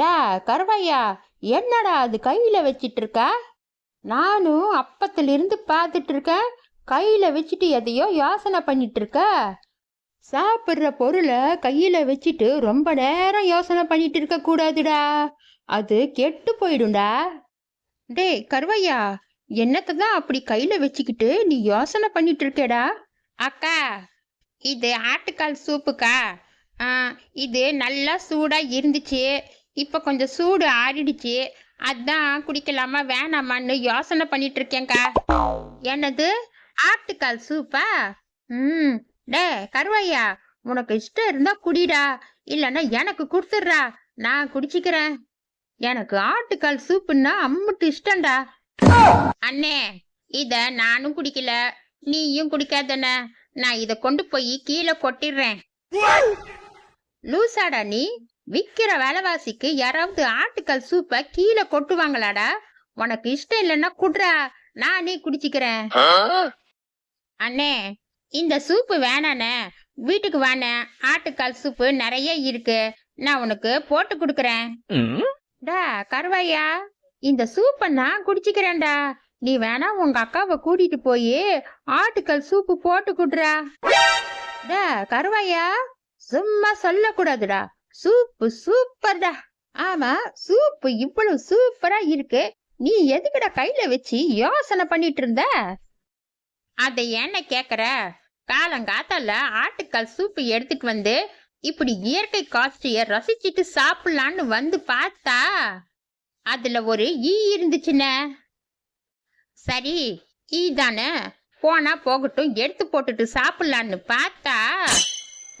டா கருவையா, என்னடா அது கையில வச்சிட்டு இருக்க? நானும் அப்பத்திலிருந்து பார்த்துட்டு இருக்கேன். கையில வச்சுட்டு எதையோ யோசனை பண்ணிட்டு இருக்க. சாப்பிட்ற பொருளை கையில வச்சுட்டு ரொம்ப நேரம் யோசனை பண்ணிட்டு இருக்க கூடாதுடா, அது கெட்டு போயிடும்டா. டேய் கருவையா, என்னத்தை தான் அப்படி கையில வச்சுக்கிட்டு நீ யோசனை பண்ணிட்டு இருக்கேடா? அக்கா, இது ஆட்டுக்கால் சூப்புக்கா. இது நல்லா சூடா இருந்துச்சு. இப்ப கொஞ்சம் சூடு ஆறிடுச்சு. அதான் குடிக்கலாமா வேணாமான்னு யோசனை பண்ணிட்டு இருக்கேன்க்கா. என்னது, ஆட்டுக்கால் சூப்பா? டே கருவையா, உனக்கு இஷ்டம் இருந்தா குடிடா, இல்லைன்னா எனக்கு கொடுத்துட்றா, நான் குடிச்சிக்கிறேன். எனக்கு ஆட்டுக்கால் சூப்புன்னா அம்முட்டு இஷ்டம்டா. அண்ணே, இத நானும் குடிக்கல, நீயும் குடிக்காதண்ணே. நான் இத கொண்டு போய் கீழே கொட்டிடுறேன். லூசாடா நீ? விக்கிற விலைவாசிக்கு யாராவது ஆட்டுக்கால் சூப்பை கீழே கொட்டுவாங்களாடா? உனக்கு இஷ்டம் இல்லைன்னா குடுறா, நானே குடிச்சிக்கிறேன். அண்ணே, இந்த சூப்பு வேணாண்ணே, வீட்டுக்கு வாண்ணே, ஆட்டுக்கால் சூப்பு நிறைய இருக்கு, நான் உனக்கு போட்டு கொடுக்கறேன். டா கருவையா, இந்த சூப்பை நான் குடிச்சிக்கிறேன்டா, நீ வேணா உங்க அக்காவை கூட்டிட்டு போய் ஆட்டுக்கால் சூப்பு போட்டு குடுறா. டா கருவையா, சும்மா சொல்லக்கூடாதுடா, சூப்பு சூப்பர்டா. ஆமா, சூப்பு இவ்வளவு சூப்பரா இருக்கு, நீ எதுக்குடா கையில வச்சு யோசனை பண்ணிட்டு இருந்த? அதை என்ன கேக்குற? காலங்காத்தால ஆட்டுக்கால் சூப்பு எடுத்துட்டு வந்து இப்படி இயற்கை காட்சிய ரசிச்சுட்டு சாப்பிடலான்னு வந்து பார்த்தா அதுல ஒரு ஈ இருந்துச்சுன்னு. சரி, ஈ தானே, போனா போகட்டும், எடுத்து போட்டுட்டு சாப்பிடலான்னு பார்த்தா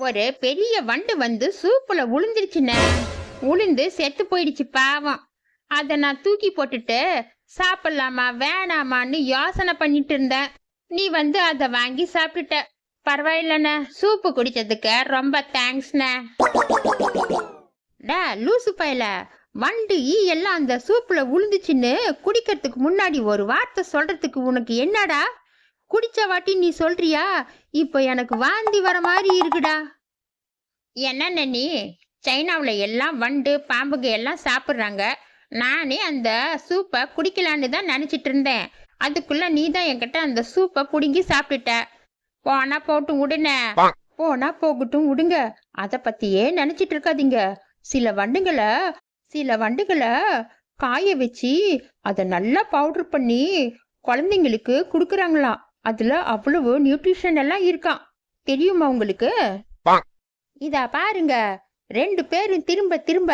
ஒரு பெரிய வண்டு வந்து சூப்புல உளுந்துருச்சுன்னு. உளுந்து செத்து போயிடுச்சு பாவம். அத நான் தூக்கி போட்டுட்டு சாப்பிடலாமா வேணாமான்னு யோசனை பண்ணிட்டு இருந்தேன். நீ வந்து அதை வாங்கி சாப்பிட்டுட்ட. பரவாயில்லண்ணே, சூப்பு குடிச்சதுக்கு ரொம்ப தேங்க்ஸ்ண்ணே. டா லூசு பயல, வண்டு ஈ எல்லாம் அந்த சூப்புல உளுந்துச்சுன்னு குடிக்கிறதுக்கு முன்னாடி ஒரு வார்த்தை சொல்றதுக்கு உனக்கு என்னடா? குடிச்ச வாட்டி நீ சொல்றியா? இப்ப எனக்கு வாந்தி வர மாதிரி இருக்குடா. என்னென்ன நீ? சைனாவுல எல்லாம் வண்டு பாம்புங்க எல்லாம் சாப்பிட்றாங்க, நானே அந்த சூப்பை குடிக்கலான்னு தான் நினைச்சிட்டு இருந்தேன். அதுக்குள்ள நீ தான் என்கிட்ட அந்த சூப்பை புடுங்கி சாப்பிட்டுட்ட. போனா போட்டும் விடுன, போனா போகட்டும் விடுங்க, அத பத்தியே நினைச்சிட்டு இருக்காதீங்க. சில வண்டுகளை காய வச்சு அதை நல்லா பவுடர் பண்ணி குழந்தைங்களுக்கு குடுக்கறாங்களாம். அதுல அவ்வளவு நியூட்ரிஷன் எல்லாம் இருக்கான், தெரியுமா உங்களுக்கு? இதா பாருங்க, 2 பேரும் திரும்ப திரும்ப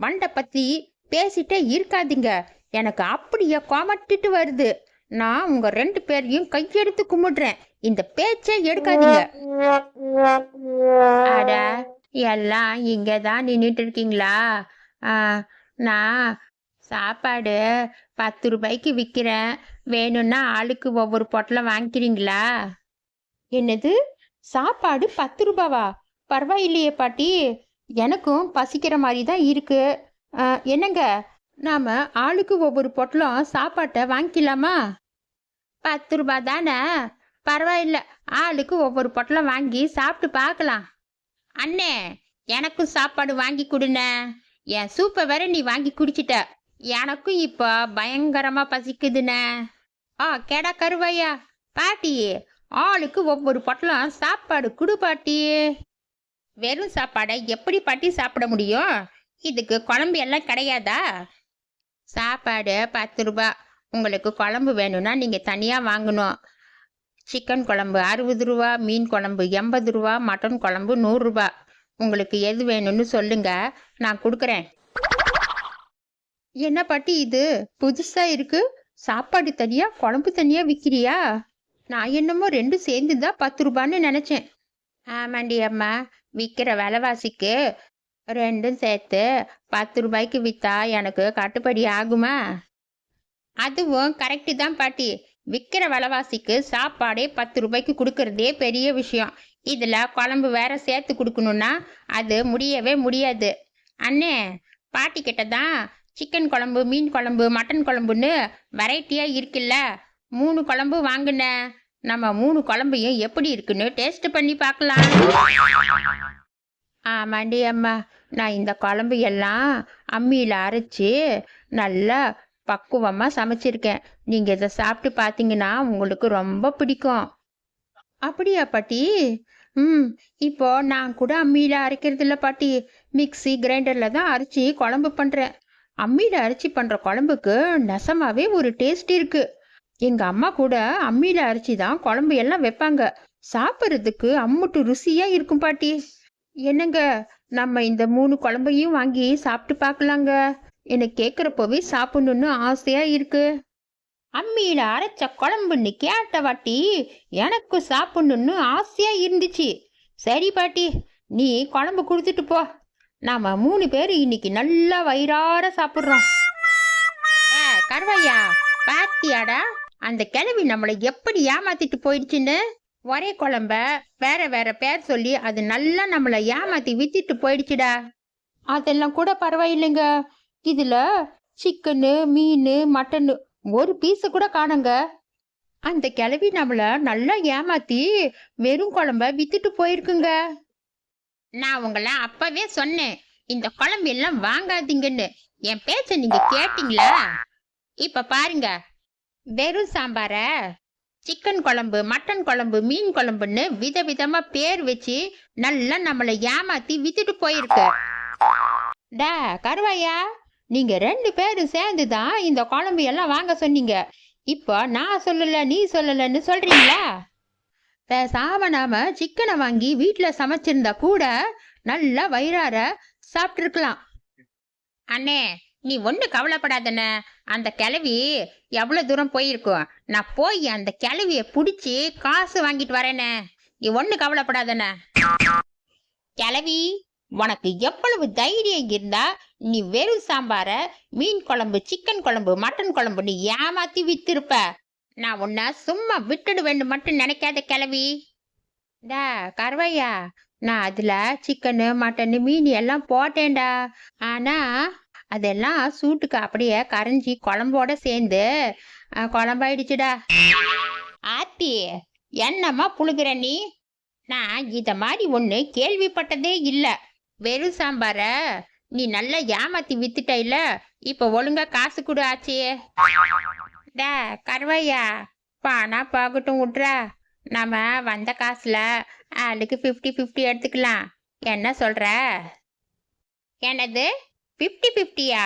வண்டை பத்தி பேசிட்டே இருக்காதீங்க, எனக்கு அப்படியே கொமட்டிட்டு வருது. நான் உங்க 2 பேரையும் கையெடுத்து கும்பிடுறேன், இந்த பேச்சே எடுக்காதீங்க. அட, எல்லாம் இங்கதான் நின்றுட்டு இருக்கீங்களா? நான் சாப்பாடு 10 ரூபாய்க்கு விற்கிறேன், வேணும்னா ஆளுக்கு ஒவ்வொரு பொட்டலம் வாங்கிக்கிறீங்களா? என்னது, சாப்பாடு 10 ரூபாவா? பரவாயில்லையே பாட்டி, எனக்கும் பசிக்கிற மாதிரி தான் இருக்கு. என்னங்க, நாம ஆளுக்கு ஒவ்வொரு பொட்டலம் சாப்பாட்டை வாங்கிக்கலாமா? 10 ரூபாய் தானே, பரவாயில்ல, ஆளுக்கு ஒவ்வொரு பொட்டலம் வாங்கி சாப்பிட்டு பார்க்கலாம். அண்ணே, எனக்கும் சாப்பாடு வாங்கி கொடுண்ண, என் சூப்பை வேற நீ வாங்கி குடிச்சிட்ட, எனக்கும் இப்போ பயங்கரமா பசிக்குதுண்ணே. கேடா கருவையா, பாட்டி ஆளுக்கு ஒவ்வொரு பொட்டலம் சாப்பாடு குடு பாட்டி. வெறும் சாப்பாடை எப்படி பாட்டி சாப்பிட முடியும்? இதுக்கு குழம்பு எல்லாம் கிடையாதா? சாப்பாடு 10 ரூபாய், உங்களுக்கு குழம்பு வேணும்னா நீங்க தனியா வாங்கணும். சிக்கன் குழம்பு 60 ரூபா, மீன் குழம்பு 80 ரூபா, மட்டன் குழம்பு 100 ரூபாய். உங்களுக்கு எது வேணும்னு சொல்லுங்க, நான் கொடுக்குறேன். என்ன பாட்டி இது புதுசா இருக்கு, சாப்பாடு தனியா குழம்பு தனியா விற்கிறியா? நான் என்னமோ 2 சேர்ந்துதான் 10 ரூபான்னு நினைச்சேன். ஆமாண்டி அம்மா, விற்கிற விலைவாசிக்கு 2 சேர்த்து 10 ரூபாய்க்கு விற்றா எனக்கு கட்டுப்படி ஆகுமா? அதுவும் கரெக்டு தான் பாட்டி, விற்கிற விலைவாசிக்கு சாப்பாடே 10 ரூபாய்க்கு கொடுக்கறதே பெரிய விஷயம். இதில் குழம்பு வேற சேர்த்து கொடுக்கணுன்னா அது முடியவே முடியாது. அண்ணே, பாட்டி கிட்ட தான் சிக்கன் குழம்பு, மீன் குழம்பு, மட்டன் குழம்புன்னு வெரைட்டியாக இருக்குல்ல, 3 குழம்பு வாங்கின, நம்ம 3 குழம்பையும் எப்படி இருக்குன்னு டேஸ்ட் பண்ணி பார்க்கலாம். ஆமாண்டி அம்மா, நான் இந்த குழம்பு எல்லாம் அம்மியில் அரைச்சி நல்லா பக்குவமாக சமைச்சிருக்கேன். நீங்கள் இதை சாப்பிட்டு பார்த்தீங்கன்னா உங்களுக்கு ரொம்ப பிடிக்கும். அப்படியா பாட்டி? ம். இப்போ நான் கூட அம்மியில் அரைக்கிறது இல்லை பாட்டி, மிக்ஸி கிரைண்டரில் தான் அரைச்சி குழம்பு பண்ணுறேன். அம்மியில் அரைச்சி பண்ணுற குழம்புக்கு நெசமாவே ஒரு டேஸ்ட் இருக்கு. எங்கள் அம்மா கூட அம்மியில் அரைச்சி தான் குழம்பு எல்லாம் வைப்பாங்க. சாப்பிட்றதுக்கு அம்முட்டு ருசியாக இருக்கும் பாட்டி. என்னங்க, நம்ம இந்த 3 குழம்பையும் வாங்கி சாப்பிட்டு பார்க்கலாங்க. எனக்கு கேட்குறப்போவே சாப்பிடணுன்னு ஆசையாக இருக்கு. அம்மியில் அரைச்ச குழம்புன்னு கேட்ட வாட்டி எனக்கு சாப்பிடணுன்னு ஆசையாக இருந்துச்சு. சரி பாட்டி, நீ குழம்பு கொடுத்துட்டு போ. நாம 3 பேர் இன்னைக்கு நல்லா வயிறார சாப்பிட்றோம். கருவையா, பாத்தியாடா அந்த கிழவி நம்மளை எப்படி ஏமாத்திட்டு போயிடுச்சுன்னு? ஒரே குழம்ப வேற வேற பேர் சொல்லி அது நல்லா நம்மளை ஏமாத்தி வித்துட்டு போயிடுச்சுடா. அதெல்லாம் கூட பரவாயில்லைங்க, இதுல சிக்கனு மீன் மட்டனு ஒரு பீஸு கூட காணுங்க. அந்த கிழவி நம்மள நல்லா ஏமாத்தி வெறும் குழம்ப வித்துட்டு போயிருக்குங்க. நான் உங்களை அப்பவே சொன்னேன் இந்த குழம்பு எல்லாம் வாங்காதீங்கன்னு. என் பேச்ச நீங்க கேட்டீங்களா? இப்ப பாருங்க, வெறும் சாம்பார சிக்கன் குழம்பு மட்டன் குழம்பு மீன் குழம்புன்னு விதவிதமா பேர் வச்சு நல்லா நம்மளை ஏமாத்தி வித்துட்டு போயிருக்கு. டா கருவாயா, நீங்க 2 பேரும் சேர்ந்து தான் இந்த குழம்பு எல்லாம் வாங்க சொன்னீங்க. இப்போ நான் சொல்லல நீ சொல்லலன்னு சொல்றீங்களா? பேசாம நாம சிக்கனை வாங்கி வீட்டில் சமைச்சிருந்தா கூட நல்லா வயிறார சாப்பிட்டுருக்கலாம். அண்ணே, நீ ஒன்று கவலைப்படாதண்ணே. அந்த கிழவி எவ்வளோ தூரம் போயிருக்கும். நான் போய் அந்த கிழவியை பிடிச்சி காசு வாங்கிட்டு வரேனே. நீ ஒன்று கவலைப்படாதண்ணே. கிழவி, உனக்கு எவ்வளவு தைரியம் இருந்தா நீ வெறும் சாம்பார மீன் குழம்பு சிக்கன் குழம்பு மட்டன் குழம்பு நீ ஏமாத்தி வித்திருப்ப. நான் உன்னை சும்மா விட்டுடு வேண்டும் மட்டும் நினைக்காத கிழவி. டா கருவையா, நான் அதுல சிக்கனு மட்டனு மீன் எல்லாம் போட்டேன்டா. ஆனா அதெல்லாம் சூட்டுக்கு அப்படியே கரைஞ்சி குழம்போட சேர்ந்து குழம்பாயிடுச்சுடா. ஆத்தி, என்னம்மா புழுகிற நீ? நான் இத மாதிரி ஒண்ணு கேள்விப்பட்டதே இல்ல. வெறும் சாம்பார நீ நல்லா ஏமாத்தி வித்துட்ட இல்ல, இப்ப ஒழுங்கா காசு கொடு ஆச்சு. டா கருவையா, பானா போகட்டும் விட்றா. நம்ம வந்த காசுல ஆளுக்கு 50-50 எடுத்துக்கலாம். என்ன சொல்ற? என்னது 50-50யா?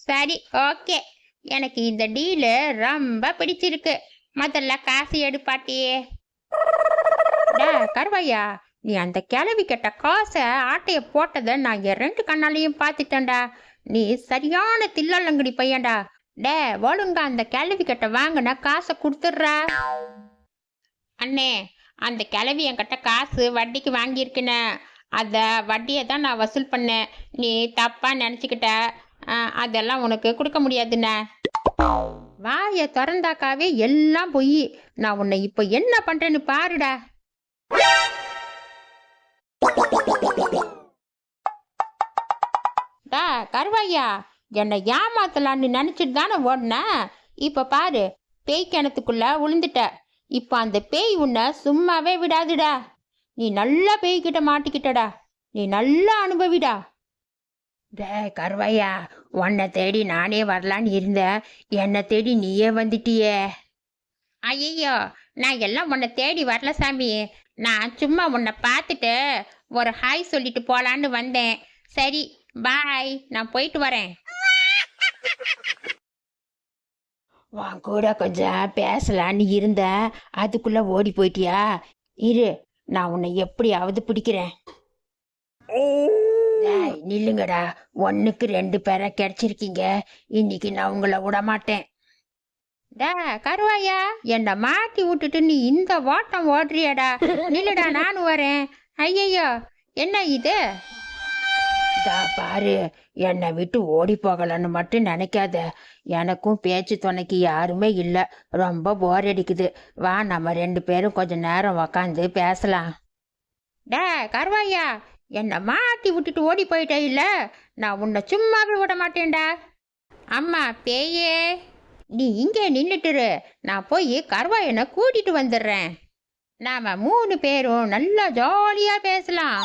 சரி, ஓகே. எனக்கு இந்த டீலு ரொம்ப பிடிச்சிருக்கு. முதல்ல காசு எடுப்பாட்டியே. டா கருவையா, நீ அந்த கிளவி கிட்ட காசை ஆட்டைய போட்டதை நான் என் 2 கண்ணாலையும் பார்த்துட்டேன்டா. நீ சரியான தில்லங்கடி பையன்டா. டே ஒழுங்கா அந்த கிளவி கிட்ட வாங்கினா காசை கொடுத்துட்ற. அண்ணே, அந்த கிளவி என்கிட்ட காசு வட்டிக்கு வாங்கியிருக்குண்ணே. அதை வட்டியை தான் நான் வசூல் பண்ணேன். நீ தப்பா நினச்சிக்கிட்ட, அதெல்லாம் உனக்கு கொடுக்க முடியாதுண்ணே. வாயை திறந்தாக்காவே எல்லாம் போய். நான் உன்னை இப்போ என்ன பண்றேன்னு பாருடா. டா கருவாயா, என்னை ஏமாத்தலான்னு நினைச்சிட்டு தானே ஓடுன. இப்ப பாரு, பேய் கிணத்துக்குள்ள விழுந்துட்ட. இப்ப அந்த பேய் உன்னை சும்மாவே விடாதுடா. நீ நல்லா பேய்கிட்ட மாட்டிக்கிட்டடா. நீ நல்லா அனுபவிடா. டே கருவாயா, உன்னை தேடி நானே வரலான்னு இருந்தேன். என்னை தேடி நீயே வந்துட்டியே. ஐயோ, நான் எல்லாம் உன்னை தேடி வரல சாமி. நான் சும்மா உன்னை பார்த்துட்டு ஒரு ஹாய் சொல்லிட்டு போலான்னு வந்தேன். சரி பாய், நான் போயிட்டு வரேன். உன் கூட கொஞ்சம் பேசலான்னு இருந்த, அதுக்குள்ள ஓடி போயிட்டியா? இரு, நான் உன்னை எப்படியாவது பிடிக்கிறேன். நில்லுங்கடா, 1க்கு 2 பேரை கிடைச்சிருக்கீங்க. இன்னைக்கு நான் உங்களை விட மாட்டேன். டா கருவாயா, என்னை மாட்டி விட்டுட்டு நீ இந்த ஓட்டம் ஓடுறியாடா? நில்லுடா, நானும் வரேன். ஐயையோ, என்ன இது? பாரு, என்னை விட்டு ஓடி போகலன்னு மட்டும் நினைக்காத. எனக்கும் பேச்சு துணைக்கு யாருமே இல்லை. ரொம்ப போர் அடிக்குது. வா, நம்ம 2 பேரும் கொஞ்ச நேரம் உக்காந்து பேசலாம். டே கருவாயா, என்னை மாட்டி விட்டுட்டு ஓடி போயிட்டே இல்ல, நான் உன்னை சும்மாவே விட மாட்டேன்டா. அம்மா பேயே, நீ இங்கே நின்றுட்டுரு. நான் போய் கருவாயனை கூட்டிட்டு வந்துடுறேன். நாம 3 பேரும் நல்லா ஜாலியா பேசலாம்.